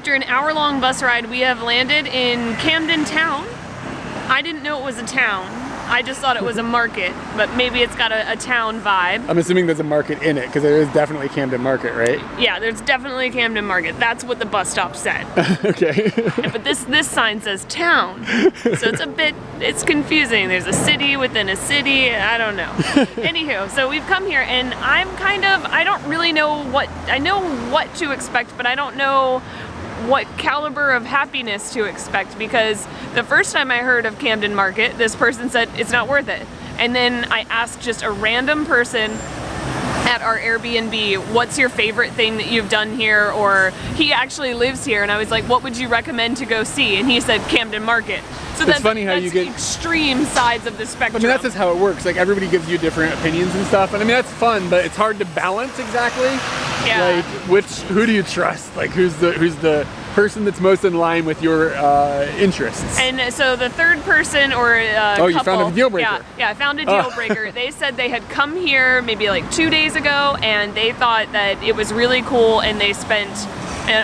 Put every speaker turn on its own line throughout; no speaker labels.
After an hour-long bus ride, we have landed in Camden town. I didn't know it was a town. I just thought it was a market, but maybe it's got a town vibe.
I'm assuming there's a market in it, because there is definitely Camden Market, right?
Yeah, there's definitely a Camden Market. That's what the bus stop said.
Okay.
But this sign says town, so it's confusing. There's a city within a city, I don't know. Anywho, so we've come here, and I don't really know I know what to expect, but I don't know what caliber of happiness to expect, because the first time I heard of Camden Market, this person said it's not worth it. And then I asked just a random person at our Airbnb, what's your favorite thing that you've done here? Or he actually lives here, and I was like, what would you recommend to go see? And he said Camden Market. So
it's funny how you get
extreme sides of the spectrum.
I mean, that's just how it works. Like, everybody gives you different opinions and stuff, and I mean, that's fun, but it's hard to balance exactly.
Yeah.
Like, who do you trust? Like, who's the person that's most in line with your interests?
And so the third person, or couple,
you found a deal breaker.
Yeah, I found a deal breaker. They said they had come here maybe like 2 days ago, and they thought that it was really cool, and they spent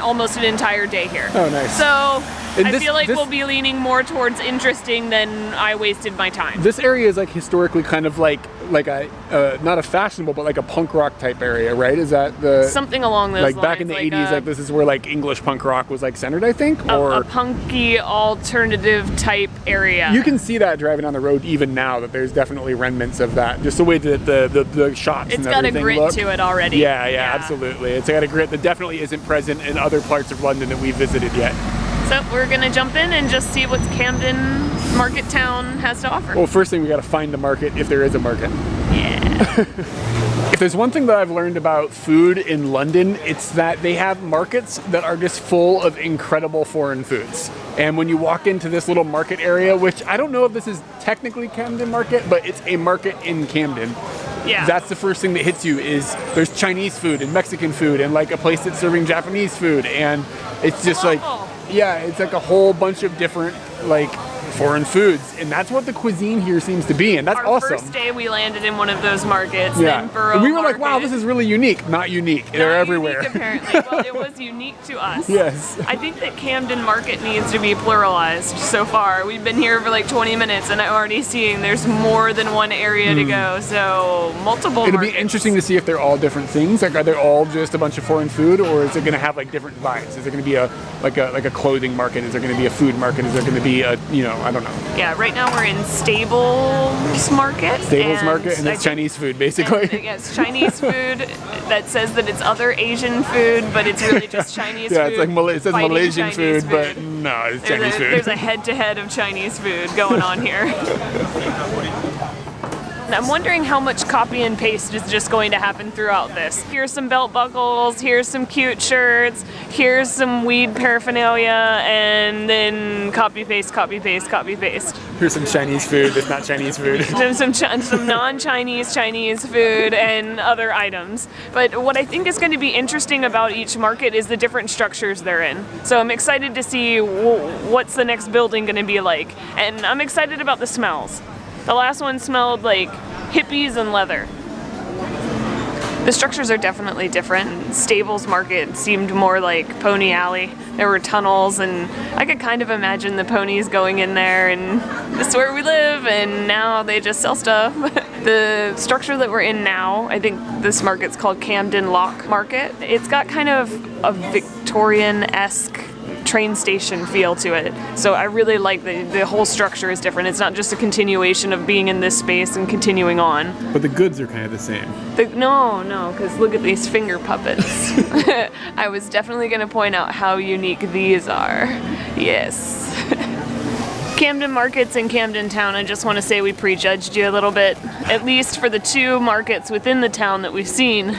almost an entire day here.
Oh, nice.
So I feel like we'll be leaning more towards interesting than I wasted my time.
This area is like historically kind of like a not a fashionable, but like a punk rock type area, right? Is that
something along those lines?
Like back in the 80s, like this is where like English punk rock was like centered, I think, or
a punky alternative type area.
You can see that driving on the road even now, that there's definitely remnants of that. Just the way that the shots
it's
and everything
got a grit
look.
to it already.
Yeah, absolutely. It's got a grit that definitely isn't present in other parts of London that we've visited yet.
So we're gonna jump in and just see what Camden Market Town has to offer.
Well, first thing, we gotta find a market, if there is a market.
Yeah.
If there's one thing that I've learned about food in London, it's that they have markets that are just full of incredible foreign foods. And when you walk into this little market area, which I don't know if this is technically Camden Market, but it's a market in Camden.
Yeah.
That's the first thing that hits you, is there's Chinese food and Mexican food and like a place that's serving Japanese food, and it's just like, yeah, it's like a whole bunch of different like foreign foods, and that's what the cuisine here seems to be, and that's awesome.
Our first day we landed in one of those markets,
yeah.
in Borough
We were
Market.
like, wow, this is really unique. Not unique. They're everywhere.
Unique, apparently. Well, it was unique to us.
Yes.
I think that Camden Market needs to be pluralized so far. We've been here for like 20 minutes, and I'm already seeing there's more than one area to go, so multiple
It'll
markets.
be interesting to see if they're all different things. Like, are they all just a bunch of foreign food, or is it going to have like different vibes? Is there going to be a clothing market? Is there going to be a food market? Is there going to be a, I don't know.
Yeah, right now we're in Stables Market.
And it's Chinese food, basically.
Yes, Chinese food that says that it's other Asian food, but it's really just Chinese food.
Yeah, it's like it says Malaysian
Chinese
food, but no, it's Chinese food.
There's a head-to-head of Chinese food going on here. I'm wondering how much copy and paste is just going to happen throughout this. Here's some belt buckles, here's some cute shirts, here's some weed paraphernalia, and then copy paste, copy paste, copy paste.
Here's some Chinese food that's not Chinese food.
some non-Chinese Chinese food and other items. But what I think is going to be interesting about each market is the different structures they're in. So I'm excited to see what's the next building going to be like. And I'm excited about the smells. The last one smelled like hippies and leather. The structures are definitely different. Stables Market seemed more like Pony Alley. There were tunnels, and I could kind of imagine the ponies going in there, and this is where we live, and now they just sell stuff. The structure that we're in now, I think this market's called Camden Lock Market. It's got kind of a Victorian-esque train station feel to it. So I really like the whole structure is different. It's not just a continuation of being in this space and continuing on.
But the goods are kind of the same.
No, because look at these finger puppets. I was definitely going to point out how unique these are. Yes. Camden Markets in Camden Town, I just want to say we prejudged you a little bit, at least for the two markets within the town that we've seen.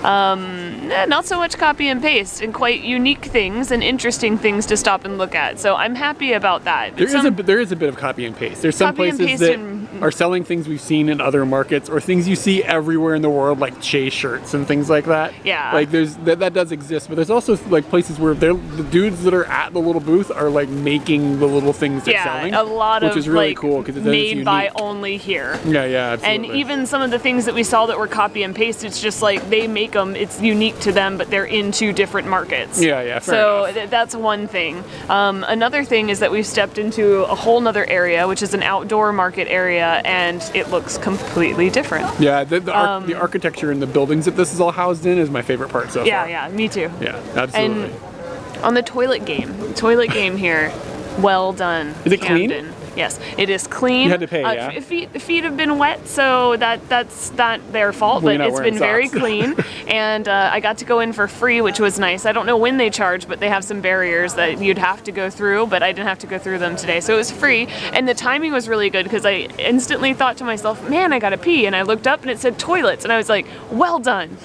Not so much copy and paste, and quite unique things and interesting things to stop and look at. So I'm happy about that.
There is a bit of copy and paste. There's some places that are selling things we've seen in other markets or things you see everywhere in the world, like Chase shirts and things like that.
Yeah.
Like that does exist, but there's also like places where the dudes that are at the little booth are like making the little things they're selling.
A lot
which
of
is really
like
cool because it's
made by
unique.
only here.
Yeah, absolutely.
And even some of the things that we saw that were copy and paste, it's just like they make them, it's unique to them, but they're in two different markets.
Yeah, fair
so
enough.
That's one thing. Another thing is that we've stepped into a whole nother area, which is an outdoor market area, and it looks completely different.
Yeah, the architecture and the buildings that this is all housed in is my favorite part so far.
Yeah, me too.
Yeah, absolutely.
And on the toilet game here, well done.
Is it
Camden.
clean?
Yes, it is clean.
You had to pay, yeah?
Feet have been wet, so that's not their fault,
Well,
but it's been very clean. And I got to go in for free, which was nice. I don't know when they charge, but they have some barriers that you'd have to go through, but I didn't have to go through them today. So it was free, and the timing was really good because I instantly thought to myself, man, I gotta pee. And I looked up and it said toilets, and I was like, well done.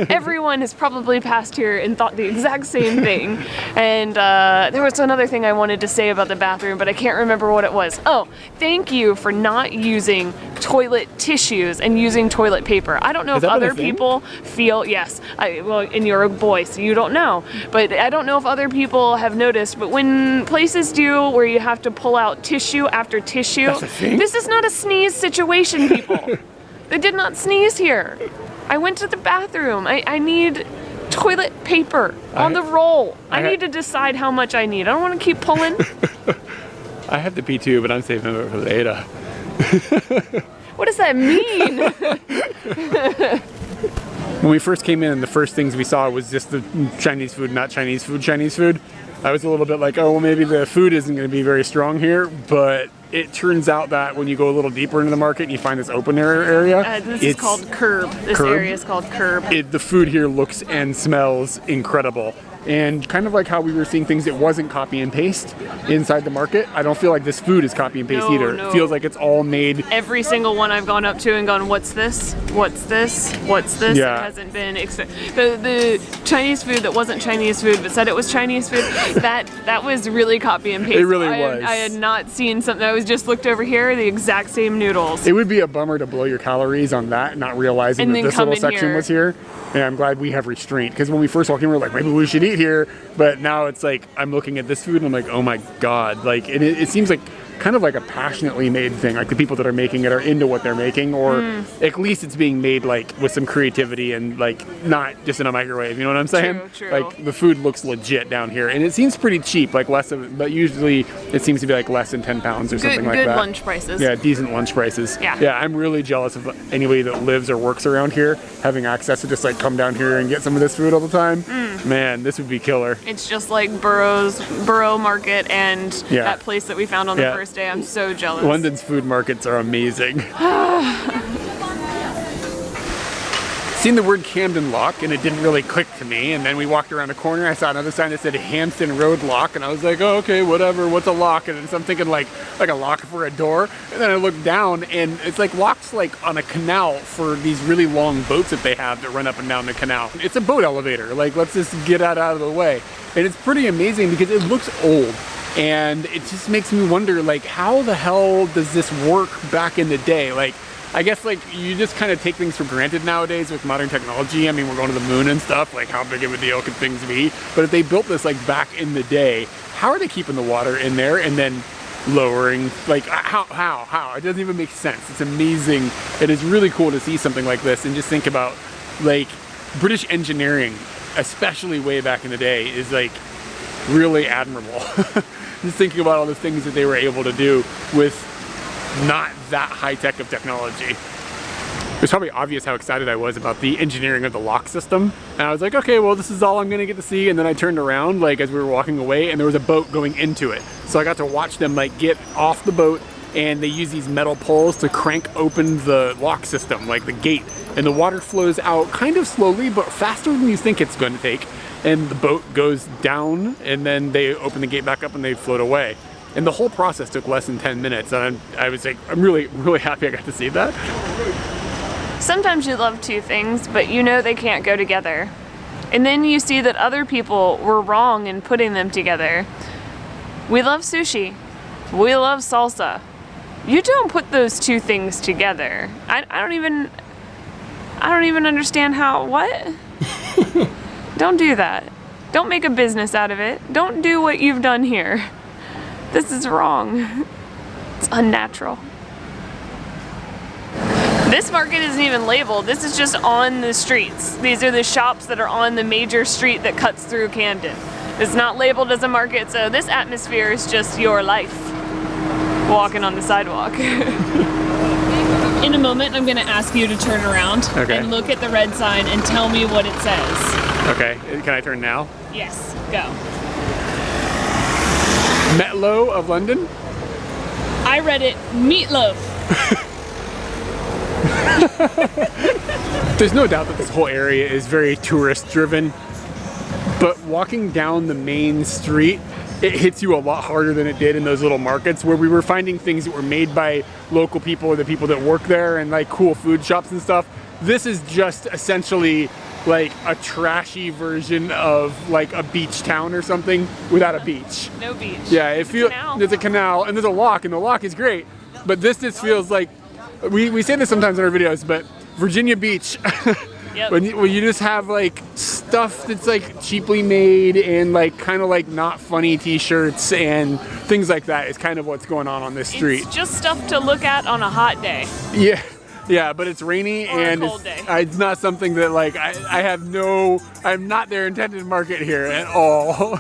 Everyone has probably passed here and thought the exact same thing. And there was another thing I wanted to say about the bathroom, but I can't remember what it was. Oh, thank you for not using toilet tissues and using toilet paper. I don't know if other people feel, yes, and you're a boy, so you don't know, but I don't know if other people have noticed, but when places do where you have to pull out tissue after tissue, this is not a sneeze situation, people. They did not sneeze here. I went to the bathroom. I need toilet paper on the roll. I need to decide how much I need. I don't want to keep pulling.
I have to pee too, but I'm saving it for later.
What does that mean?
When we first came in, the first things we saw was just the Chinese food, not Chinese food. I was a little bit like, oh, well, maybe the food isn't going to be very strong here, but it turns out that when you go a little deeper into the market and you find this open area,
this is called Curb. This area is called Curb.
The food here looks and smells incredible. And kind of like how we were seeing things that wasn't copy and paste inside the market, I don't feel like this food is copy and paste either.
No.
It feels like it's all made.
Every single one I've gone up to and gone, what's this? What's this? What's this?
Yeah.
It hasn't been, the Chinese food that wasn't Chinese food but said it was Chinese food, that was really copy and paste.
It really was.
I had not seen something, I was just looked over here, the exact same noodles.
It would be a bummer to blow your calories on that, not realizing that this little section was here. And I'm glad we have restraint, because when we first walked in, we were like, maybe we should eat here. But now it's like, I'm looking at this food and I'm like, oh my God. Like, it seems like kind of like a passionately made thing. Like the people that are making it are into what they're making, or at least it's being made like with some creativity and like not just in a microwave. You know what I'm saying?
True.
Like the food looks legit down here, and it seems pretty cheap. Like but usually it seems to be like less than 10 pounds or something like that.
Good lunch prices.
Yeah, decent lunch prices.
Yeah.
I'm really jealous of anybody that lives or works around here having access to just like come down here and get some of this food all the time. Man, this would be killer.
It's just like Borough Market and that place that we found on the first day. I'm so jealous.
London's food markets are amazing. Seen the word Camden Lock and it didn't really click to me, and then we walked around a corner, I saw another sign that said Hampton Road Lock, and I was like, oh, okay, whatever, what's a lock? And so I'm thinking like a lock for a door, and then I looked down and it's like locks like on a canal for these really long boats that they have that run up and down the canal. It's a boat elevator, like let's just get that out of the way. And it's pretty amazing because it looks old. And it just makes me wonder, like, how the hell does this work back in the day? Like, I guess, like, you just kind of take things for granted nowadays with modern technology. I mean, we're going to the moon and stuff. Like, how big of a deal could things be? But if they built this, like, back in the day, how are they keeping the water in there and then lowering? Like, how? It doesn't even make sense. It's amazing. It is really cool to see something like this and just think about, like, British engineering, especially way back in the day, is, like, really admirable. Just thinking about all the things that they were able to do with not that high tech of technology. It was probably obvious how excited I was about the engineering of the lock system. And I was like, okay, well, this is all I'm gonna get to see. And then I turned around, like, as we were walking away, and there was a boat going into it. So I got to watch them, like, get off the boat, and they use these metal poles to crank open the lock system, like the gate. And the water flows out kind of slowly, but faster than you think it's going to take. And the boat goes down, and then they open the gate back up and they float away. And the whole process took less than 10 minutes. And I was like, I'm really, really happy I got to see that.
Sometimes you love two things, but you know they can't go together. And then you see that other people were wrong in putting them together. We love sushi. We love salsa. You don't put those two things together. I don't even understand how. What? Don't do that. Don't make a business out of it. Don't do what you've done here. This is wrong. It's unnatural. This market isn't even labeled. This is just on the streets. These are the shops that are on the major street that cuts through Camden. It's not labeled as a market, so this atmosphere is just your life. Walking on the sidewalk. In a moment, I'm going to ask you to turn around and look at the red sign and tell me what it says.
Okay, can I turn now?
Yes, go.
Metlo of London?
I read it meatloaf.
There's no doubt that this whole area is very tourist driven, but walking down the main street, it hits you a lot harder than it did in those little markets where we were finding things that were made by local people or the people that work there and like cool food shops and stuff. This is just essentially like a trashy version of like a beach town or something without a beach.
No beach.
Yeah, there's a canal and there's a lock, and the lock is great, but this just feels like, we say this sometimes in our videos, but Virginia Beach,
yep.
when you just have like stuff that's like cheaply made and like kind of like not funny t-shirts and things like that is kind of what's going on this street.
It's just stuff to look at on a hot day.
Yeah, but it's rainy and it's not something that like I'm not their intended market here at all.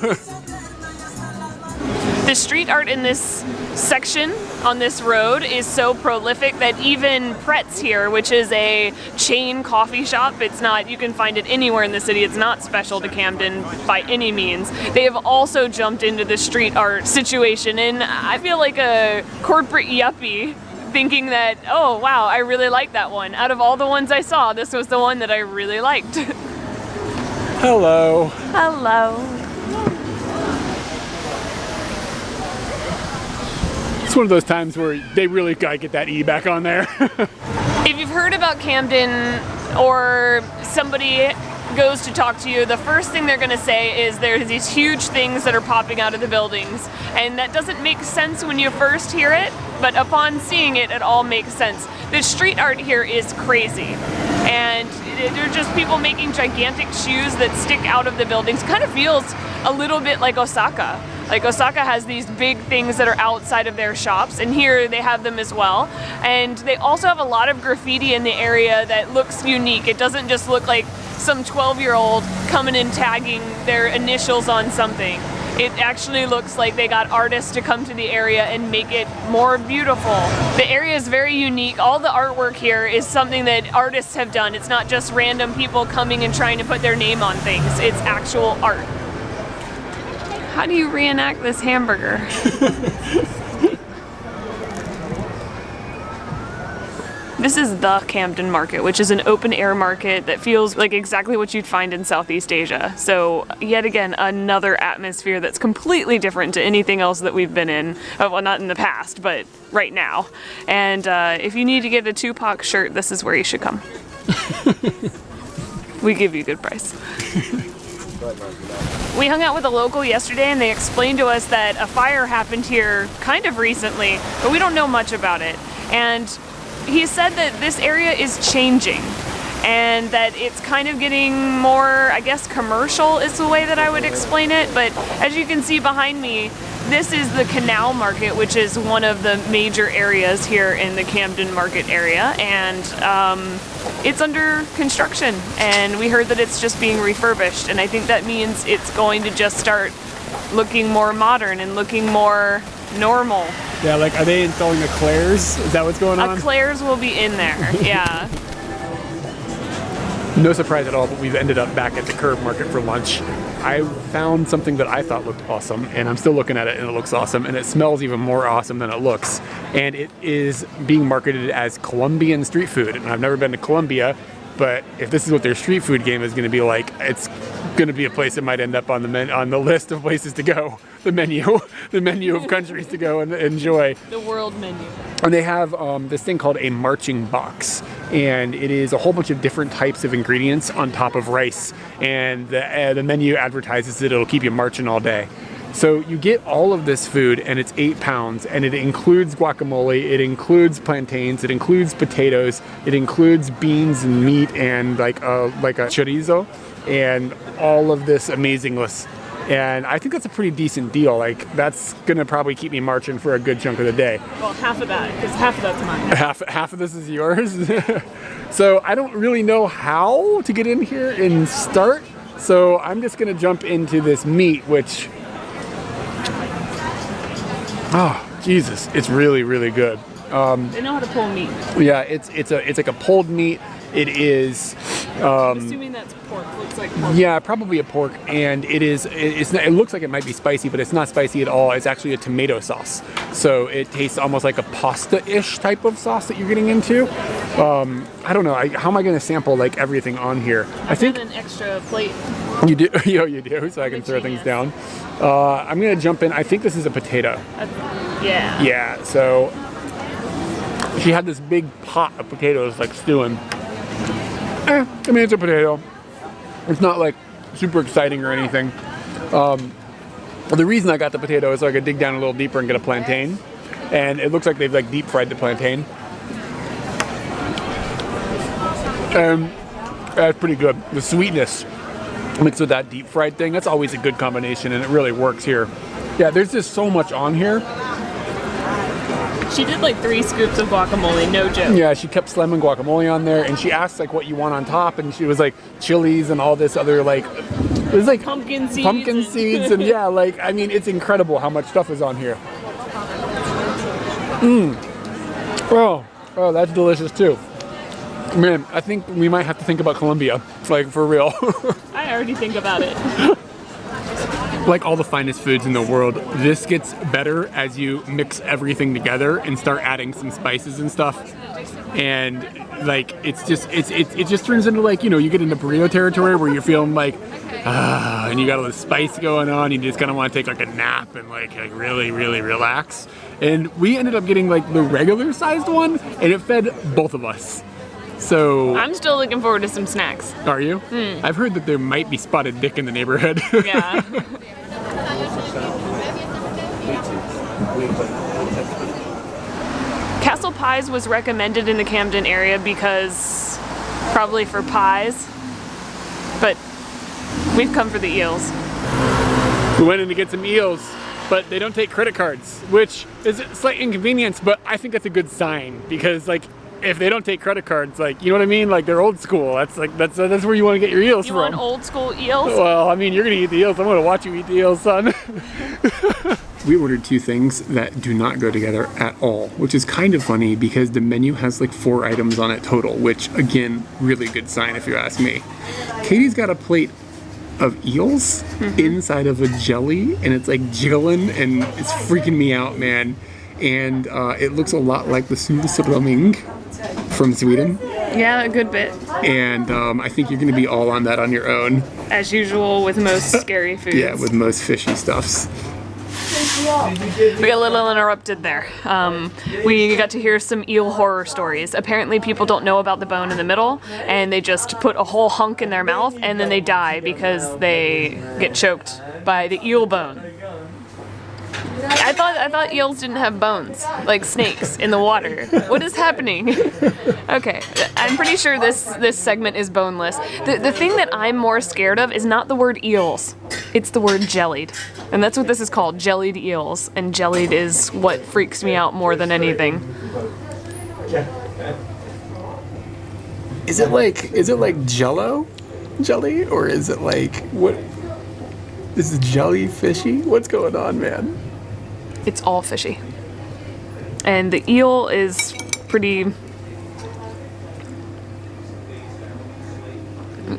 The street art in this section on this road is so prolific that even Pretz here, which is a chain coffee shop, it's not, you can find it anywhere in the city, it's not special to Camden by any means. They have also jumped into the street art situation, and I feel like a corporate yuppie thinking that, oh wow, I really like that one. Out of all the ones I saw, this was the one that I really liked.
Hello.
Hello.
It's one of those times where they really gotta get that E back on there.
If you've heard about Camden or somebody goes to talk to you, the first thing they're going to say is there's these huge things that are popping out of the buildings, and that doesn't make sense when you first hear it, but upon seeing it, it all makes sense. The street art here is crazy, and they're just people making gigantic shoes that stick out of the buildings. Kind of feels a little bit like Osaka. Like Osaka has these big things that are outside of their shops, and here they have them as well. And they also have a lot of graffiti in the area that looks unique. It doesn't just look like some 12-year-old coming and tagging their initials on something. It actually looks like they got artists to come to the area and make it more beautiful. The area is very unique. All the artwork here is something that artists have done. It's not just random people coming and trying to put their name on things. It's actual art. How do you reenact this hamburger? This is the Camden Market, which is an open air market that feels like exactly what you'd find in Southeast Asia. So yet again, another atmosphere that's completely different to anything else that we've been in. Well, not in the past, but right now. And if you need to get a Tupac shirt, this is where you should come. We give you a good price. We hung out with a local yesterday, and they explained to us that a fire happened here kind of recently, but we don't know much about it. And he said that this area is changing and that it's kind of getting more, I guess, commercial is the way that I would explain it. But as you can see behind me, this is the Canal Market, which is one of the major areas here in the Camden Market area, and it's under construction, and we heard that it's just being refurbished, and I think that means it's going to just start looking more modern and looking more normal.
Yeah, like, are they installing eclairs? Is that what's going on?
Eclairs will be in there, yeah.
No surprise at all, but we've ended up back at the Curb Market for lunch. I found something that I thought looked awesome, and I'm still looking at it, and it looks awesome, and it smells even more awesome than it looks. And it is being marketed as Colombian street food, and I've never been to Colombia, but if this is what their street food game is going to be like, it's going to be a place that might end up on the list of places to go. The menu of countries to go and enjoy.
The world menu.
And they have this thing called a marching box, and it is a whole bunch of different types of ingredients on top of rice, and the menu advertises that it'll keep you marching all day. So you get all of this food, and it's 8 pounds, and it includes guacamole, it includes plantains, it includes potatoes, it includes beans and meat, and like a chorizo, and all of this amazingness. And I think that's a pretty decent deal. Like, that's gonna probably keep me marching for a good chunk of the day.
Well, half of that, because half of that's mine.
Half of this is yours. So I don't really know how to get in here and start. So I'm just gonna jump into this meat, which, oh Jesus, it's really, really good.
They know how to pull meat.
Yeah, it's like a pulled meat. It is.
I'm assuming that's pork. Looks like pork.
Yeah, probably a pork, and it looks like it might be spicy, but it's not spicy at all. It's actually a tomato sauce, so it tastes almost like a pasta-ish type of sauce that you're getting into. I don't know. How am I going to sample like everything on here? I think
an extra plate.
You do. You do. So I can throw things down. I'm going to jump in. I think this is a potato.
Yeah.
Yeah. So she had this big pot of potatoes like stewing. I mean, it's a potato. It's not like super exciting or anything. Well, the reason I got the potato is so I could dig down a little deeper and get a plantain. And it looks like they've like deep fried the plantain. That's pretty good. The sweetness mixed with that deep fried thing, that's always a good combination, and it really works here. Yeah, there's just so much on here.
She did like 3 scoops of guacamole, no joke.
Yeah, she kept slamming guacamole on there, and she asked like what you want on top, and she was like chilies and all this other like, it was like
pumpkin seeds,
and yeah, like, I mean, it's incredible how much stuff is on here. Oh, that's delicious too. Man, I think we might have to think about Colombia, like for real.
I already think about it.
Like all the finest foods in the world, this gets better as you mix everything together and start adding some spices and stuff. And like, it just turns into like, you get into burrito territory where you're feeling like, and you got all this spice going on. You just kind of want to take like a nap and like really, really relax. And we ended up getting like the regular sized one, and it fed both of us. So
I'm still looking forward to some snacks.
Are you? I've heard that there might be spotted dick in the neighborhood.
Yeah. Castle Pies was recommended in the Camden area because probably for pies, but we've come for the eels.
We went in to get some eels, but they don't take credit cards, which is a slight inconvenience, but I think that's a good sign, because like, if they don't take credit cards, like, you know what I mean? Like, they're old school. That's where you want to get your eels from.
You want old school eels?
Well, I mean, you're going to eat the eels. I'm going to watch you eat the eels, son. We ordered 2 things that do not go together at all, which is kind of funny because the menu has like 4 items on it total, which, again, really good sign if you ask me. Katie's got a plate of eels inside of a jelly, and it's like jiggling, and it's freaking me out, man. And it looks a lot like the surströmming from Sweden.
Yeah, a good bit.
And I think you're going to be all on that on your own.
As usual with most scary foods.
Yeah, with most fishy stuffs.
We got a little interrupted there. We got to hear some eel horror stories. Apparently people don't know about the bone in the middle, and they just put a whole hunk in their mouth, and then they die because they get choked by the eel bone. I thought eels didn't have bones, like snakes in the water. What is happening? Okay, I'm pretty sure this segment is boneless. The thing that I'm more scared of is not the word eels, it's the word jellied. And that's what this is called, jellied eels. And jellied is what freaks me out more than anything.
Is it like Jello jelly, or is it like what? This is jelly fishy? What's going on, man?
It's all fishy. And the eel is pretty...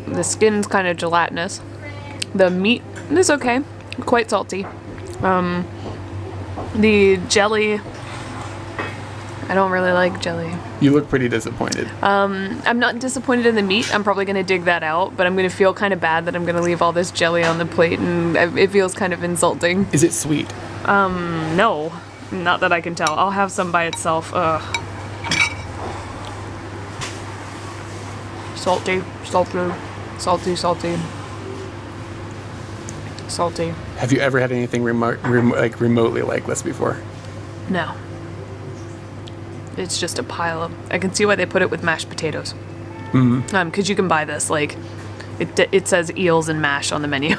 The skin's kind of gelatinous. The meat is okay, quite salty. The jelly... I don't really like jelly.
You look pretty disappointed.
I'm not disappointed in the meat. I'm probably going to dig that out, but I'm going to feel kind of bad that I'm going to leave all this jelly on the plate, and it feels kind of insulting.
Is it sweet?
No. Not that I can tell. I'll have some by itself. Ugh. Salty. Salty.
Have you ever had anything remotely like this before?
No. It's just a pile of... I can see why they put it with mashed potatoes. Because you can buy this, like... It says eels and mash on the menu.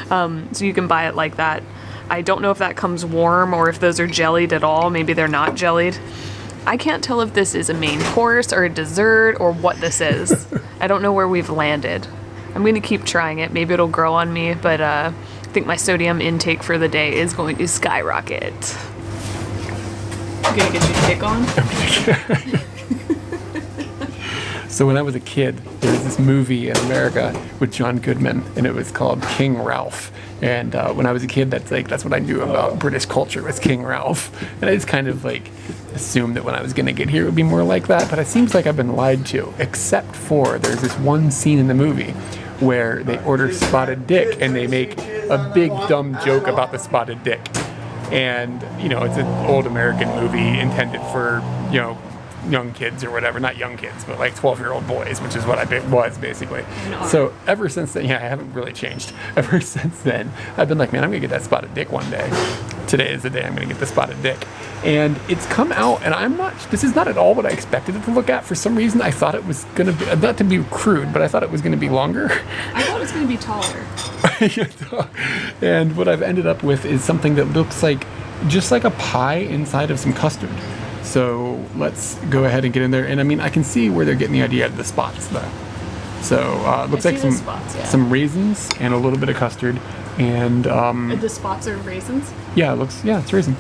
So you can buy it like that. I don't know if that comes warm or if those are jellied at all. Maybe they're not jellied. I can't tell if this is a main course or a dessert or what this is. I don't know where we've landed. I'm going to keep trying it. Maybe it'll grow on me, but I think my sodium intake for the day is going to skyrocket. I'm going to get you to kick on?
So when I was a kid, there was this movie in America with John Goodman, and it was called King Ralph. And when I was a kid, that's what I knew about British culture was King Ralph. And I just kind of like assumed that when I was going to get here, it would be more like that. But it seems like I've been lied to, except for there's this one scene in the movie where they order spotted dick, and they make a big dumb joke about the spotted dick. And, you know, it's an old American movie intended for, you know, young kids or whatever, not young kids, but like 12-year-old boys, which is what I was basically. So ever since then, yeah, I haven't really changed. Ever since then, I've been like, man, I'm gonna get that spotted dick one day. Today is the day I'm gonna get the spotted dick. And it's come out, and this is not at all what I expected it to look at. For some reason, I thought it was gonna be, not to be crude, but I thought it was gonna be longer.
I thought it was gonna be taller.
And what I've ended up with is something that looks like, just like a pie inside of some custard. So let's go ahead and get in there. And I mean, I can see where they're getting the idea of the spots, though. So it looks like some raisins and a little bit of custard. And
the spots are raisins?
Yeah, it's raisin.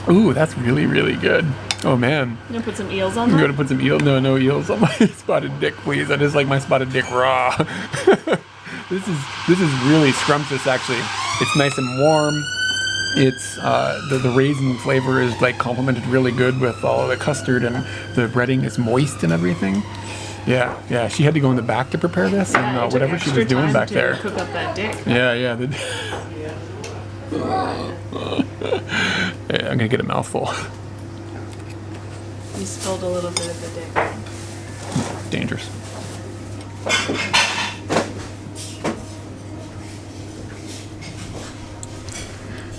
Ooh, that's really, really good. Oh man.
You gonna put some eels on that?
I'm gonna put some eels. No eels on my spotted dick, please. I just like my spotted dick raw. This is really scrumptious, actually. It's nice and warm. It's the raisin flavor is like complemented really good with all of the custard, and the breading is moist and everything. Yeah. She had to go in the back to prepare this, and whatever she was doing back there.
Cook up that dick.
Yeah. I'm gonna get a mouthful.
You spilled a little bit of the dick.
Dangerous.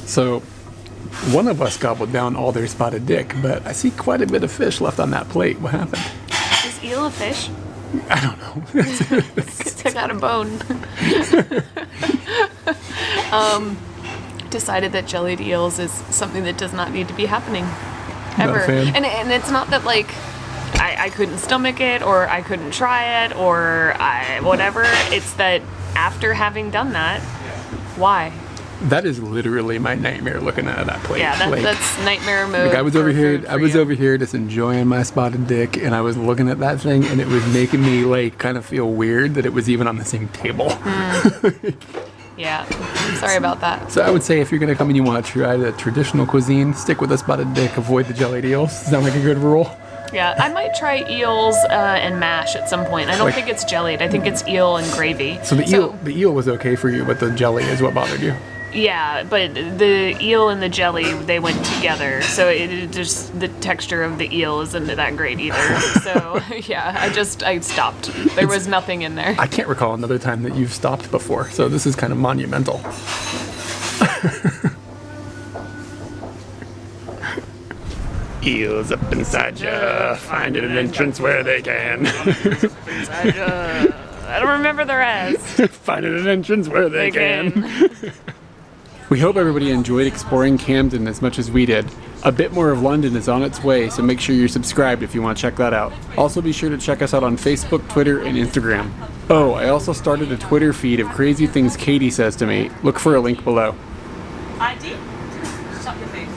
So, one of us gobbled down all their spotted dick, but I see quite a bit of fish left on that plate. What happened?
Is eel a fish?
I don't know.
I got a bone. Decided that jellied eels is something that does not need to be happening. Ever.
Not a fan.
And it's not that, like, I couldn't stomach it, or I couldn't try it, or whatever. It's that after having done that, why?
That is literally my nightmare looking at that plate.
Yeah, that's nightmare mode.
Like I was over here just enjoying my spotted dick, and I was looking at that thing, and it was making me like kind of feel weird that it was even on the same table.
Yeah, sorry about that.
So I would say if you're gonna come and you want to try the traditional cuisine, stick with a spotted dick, avoid the jellied eels. Sound like a good rule?
Yeah, I might try eels and mash at some point. I don't think it's jellied. I think it's eel and gravy.
So the eel was okay for you, but the jelly is what bothered you.
Yeah, but the eel and the jelly, they went together. So it just, the texture of the eel isn't that great either. So yeah, I stopped. There was nothing in there.
I can't recall another time that you've stopped before, so this is kind of monumental. Eels up inside ya, finding an entrance where they can.
Inside ya. I don't remember the rest.
Finding an entrance where they can. We hope everybody enjoyed exploring Camden as much as we did. A bit more of London is on its way, so make sure you're subscribed if you want to check that out. Also be sure to check us out on Facebook, Twitter, and Instagram. Oh, I also started a Twitter feed of crazy things Katie says to me. Look for a link below.
ID? Shut your face.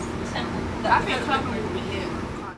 I feel comfortable.